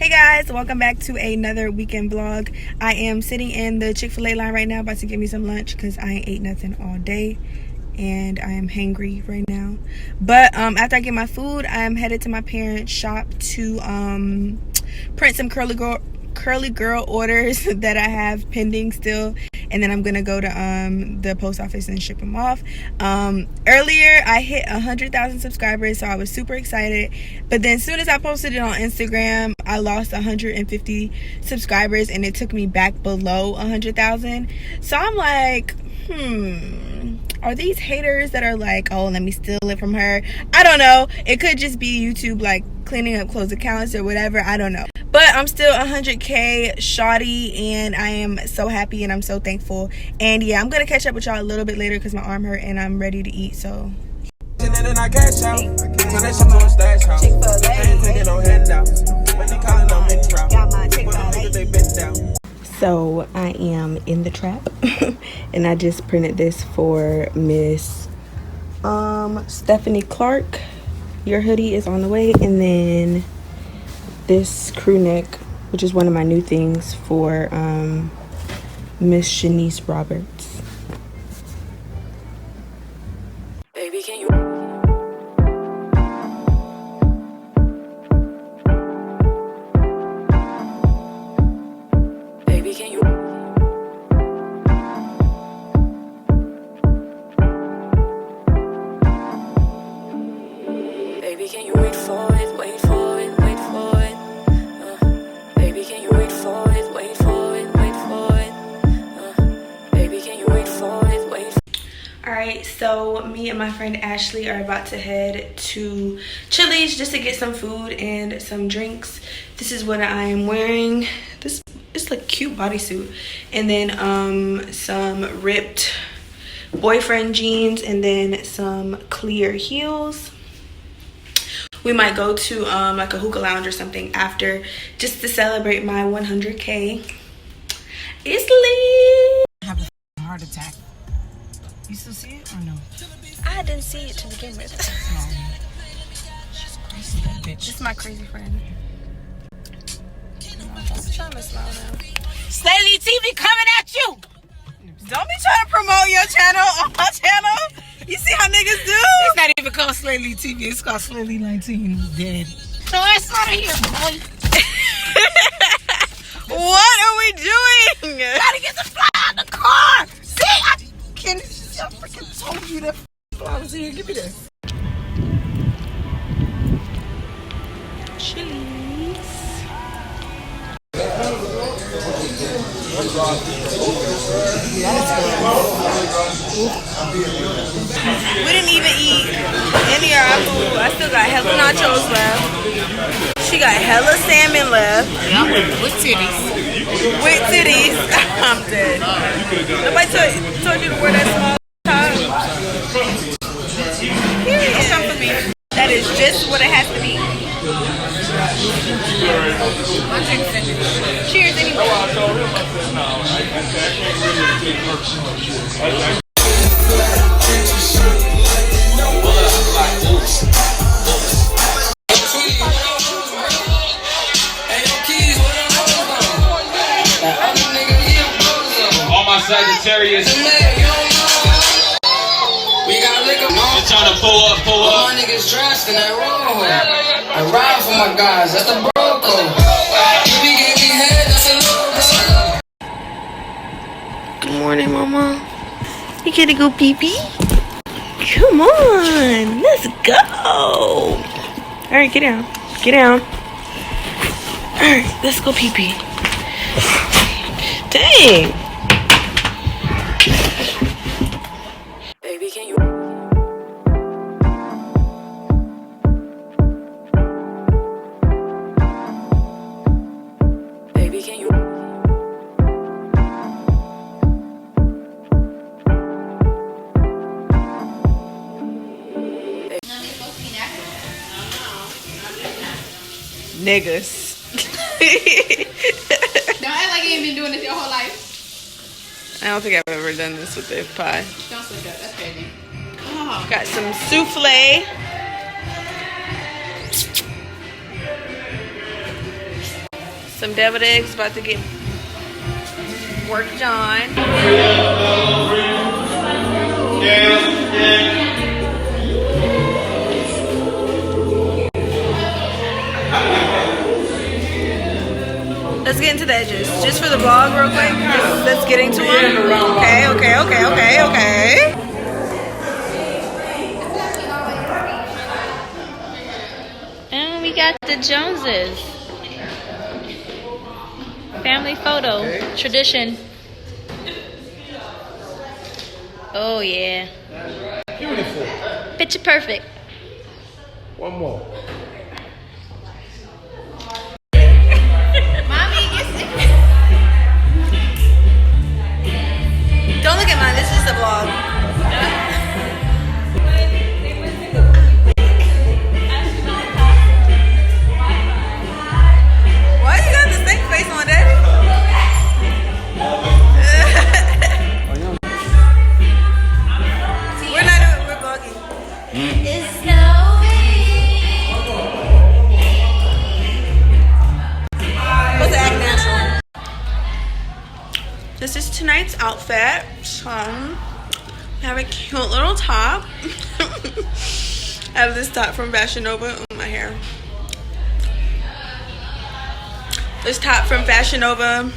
Hey guys, welcome back to another weekend vlog. I am sitting in the Chick-fil-A line right now, about to get me some lunch because I ain't ate nothing all day and I am hangry right now. But after I get my food, I'm headed to my parents' shop to print some curly girl orders that I have pending still, and then I'm gonna go to the post office and ship them off. Earlier I hit 100,000 subscribers, so I was super excited, but then as soon as I posted it on Instagram, I lost 150 subscribers and it took me back below 100,000. So I'm like, are these haters that are like, oh, let me steal it from her? I don't know. It could just be YouTube like cleaning up closed accounts or whatever. I don't know. But I'm still 100K shawty and I am so happy and I'm so thankful. And yeah, I'm gonna catch up with y'all a little bit later because my arm hurt and I'm ready to eat. So So I am in the trap and I just printed this for Miss Stephanie Clark. Your hoodie is on the way, and then this crew neck, which is one of my new things, for Miss Shanice Roberts. Baby, can you? Baby, can you? Baby, can you wait for it? Wait for it, wait for it. Baby, can you wait for it? Wait for it, wait for it. Baby, can you wait for it? Wait. Alright, so me and my friend Ashley are about to head to Chili's just to get some food and some drinks. This is what I am wearing. This is like a cute bodysuit. And then some ripped boyfriend jeans and then some clear heels. We might go to like a hookah lounge or something after, just to celebrate my 100K. It's lit. I have a heart attack. You still see it or no? I didn't see it to begin with. She's crazy, that bitch. This is my crazy friend. I'm trying to smile now. Staley TV coming at you. Don't be trying to promote your channel on my channel. You see how niggas do? It's not even called Staley TV. It's called Staley 19. Dead. No, it's not here, boy. What are we doing? Gotta get the fly out the car. See, I freaking told you that fly was here. Give me this. Chili's. We didn't even eat any of our food. I still got hella nachos left. She got hella salmon left. Yeah, with titties. With titties. I'm dead. Nobody told you to wear that small top. Period. Don't come for me. That is just what it has to be. Cheers anyway. All my Sagittarius. We got liquor. They're trying to pull up. All my niggas dressed in that roll. I ride for my guys at the Broco. You be getting me head, that's a low. Good morning, mama. You gotta go pee-pee? Come on, let's go. All right, get down. Get down. All right, let's go pee-pee. Dang. Baby, can you? Baby, can you? Niggas. Don't act like you ain't been doing this your whole life. I don't think I've ever done this with the pie. Don't switch up. That's crazy. Got some souffle. Some deviled eggs about to get worked on. Let's get into the edges. Just for the vlog real quick. Let's get into it. Okay. And we got the Joneses. Family photo. Tradition. Oh yeah. Beautiful. Picture perfect. One more. Don't look at mine. This is the vlog. Why you got the same face on, Daddy? We're not doing. We're vlogging. It's snowing. Supposed to act natural. This is tonight's outfit. So, I have a cute little top. I have this top from Fashion Nova on my hair. This top from Fashion Nova.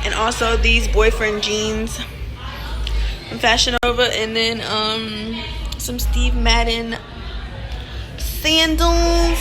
And also these boyfriend jeans from Fashion Nova. And then some Steve Madden sandals.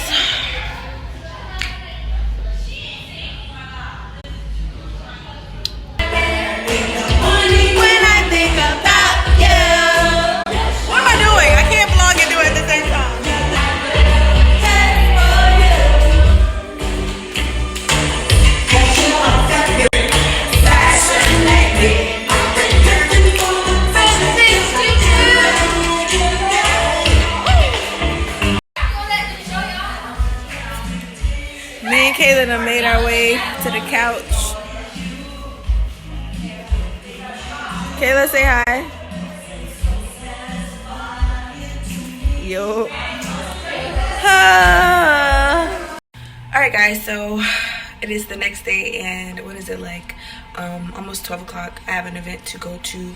Me and Kayla done made our way to the couch. Kayla, say hi. Yo. Alright guys, so it is the next day and what is it like? Almost 12 o'clock. I have an event to go to.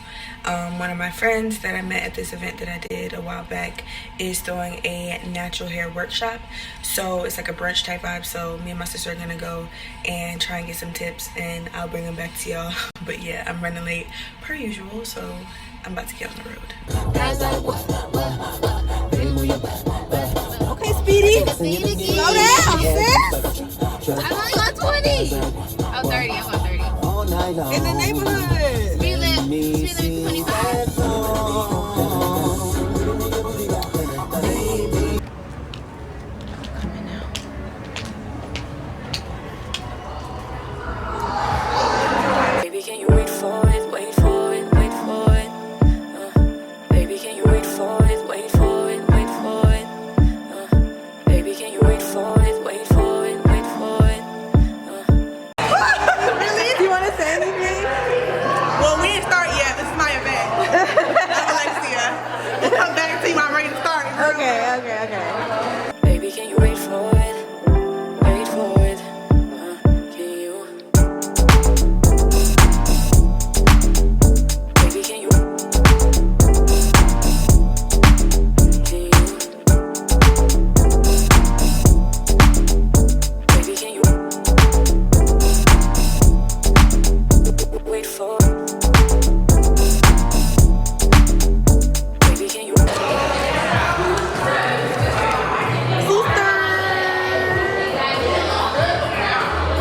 One of my friends that I met at this event that I did a while back is throwing a natural hair workshop. So it's like a brunch type vibe. So me and my sister are gonna go and try and get some tips and I'll bring them back to y'all. But yeah, I'm running late per usual, so I'm about to get on the road. Okay, Speedy. Slow down, sis. I'm only on 20. Oh, 30. I'm on 30. In the neighborhood. Speed limit 25. Baby, can you wait for it? Wait for it, wait for it. Baby, can you wait for it? Wait for it, wait for it. Baby, can you wait for it? Wait for it, wait for it. Really? Do you want to say anything? Well, we didn't start yet. This is my event. I'm Alexia. We'll come back and see when I'm ready to start. Okay. Baby, can you wait for it? Wait for it. Can you? Baby, can you? Can you? Baby, can you? Wait for it. Baby, can you?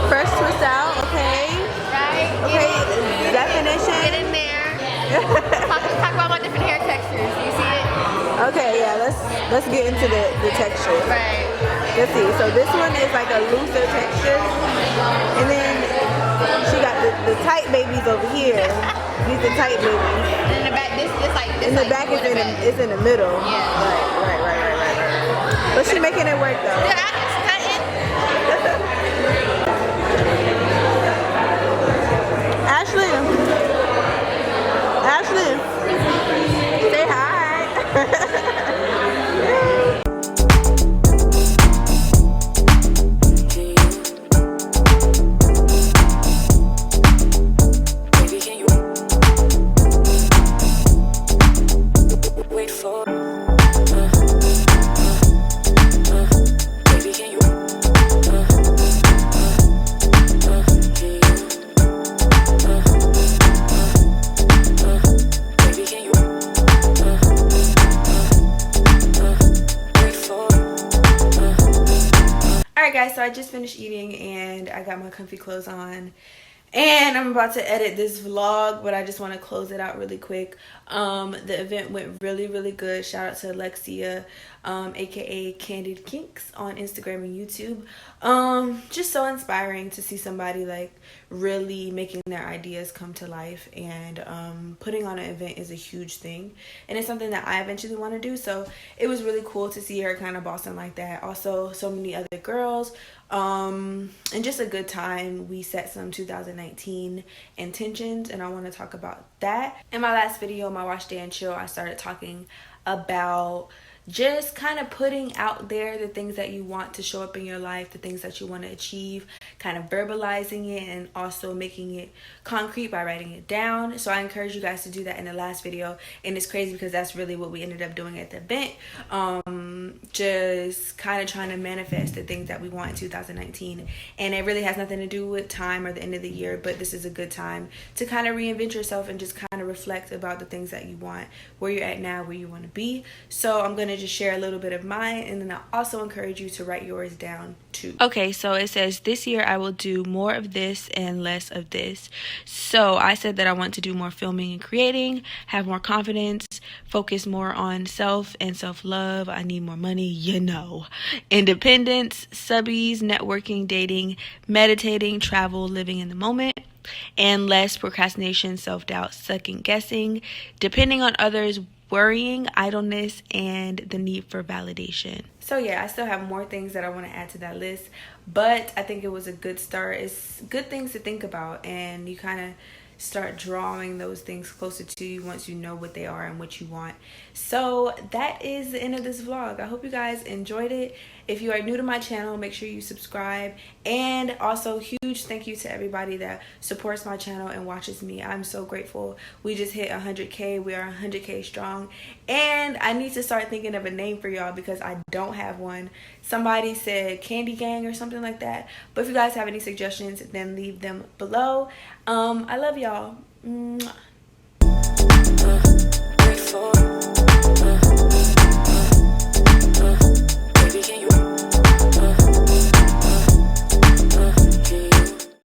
First twist out, okay. Right? Okay, definition. Get in there. Talk about my different hair textures. You see it? Okay, yeah, let's get into the texture. Right. Let's see. So this one is like a looser texture. And then she got the tight babies over here. These are tight babies. And in the back, this like this. And the like, back is in the back. it's in the middle. Yeah. Right. But she making it work though. Dude, I can stunt it. Ashley, say hi. Can you? Alright guys, so I just finished eating and I got my comfy clothes on. And I'm about to edit this vlog, but I just want to close it out really quick. The event went really good. Shout out to Alexia, aka Candid Kinks on Instagram and YouTube. Just so inspiring to see somebody like really making their ideas come to life, and putting on an event is a huge thing, and it's something that I eventually want to do. So it was really cool to see her kind of bossing like that. Also, so many other girls, and just a good time. We set some 2019 intentions, and I want to talk about that. In my last video, my Watch Day and Chill, I started talking about just kind of putting out there the things that you want to show up in your life, the things that you want to achieve, kind of verbalizing it, and also making it concrete by writing it down. So I encourage you guys to do that in the last video, and it's crazy because that's really what we ended up doing at the event. Just kind of trying to manifest the things that we want in 2019, and it really has nothing to do with time or the end of the year, but this is a good time to kind of reinvent yourself and just kind of reflect about the things that you want, where you're at now, where you want to be. So I'm going to just share a little bit of mine, and then I also encourage you to write yours down too. Okay, so it says this year I will do more of this and less of this. So I said that I want to do more filming and creating, have more confidence, focus more on self and self-love. I need more money, you know. Independence, subbies, networking, dating, meditating, travel, living in the moment, and less procrastination, self-doubt, second guessing, depending on others, worrying, idleness, and the need for validation. So yeah, I still have more things that I want to add to that list, but I think it was a good start. It's good things to think about, and you kind of start drawing those things closer to you once you know what they are and what you want. So that is the end of this vlog. I hope you guys enjoyed it. If you are new to my channel, make sure you subscribe, and also huge thank you to everybody that supports my channel and watches me. I'm so grateful. We just hit 100k. We are 100k strong, and I need to start thinking of a name for y'all because I don't have one. Somebody said Candy Gang or something like that, but if you guys have any suggestions, then leave them below. I love y'all. Mwah. Wait for it.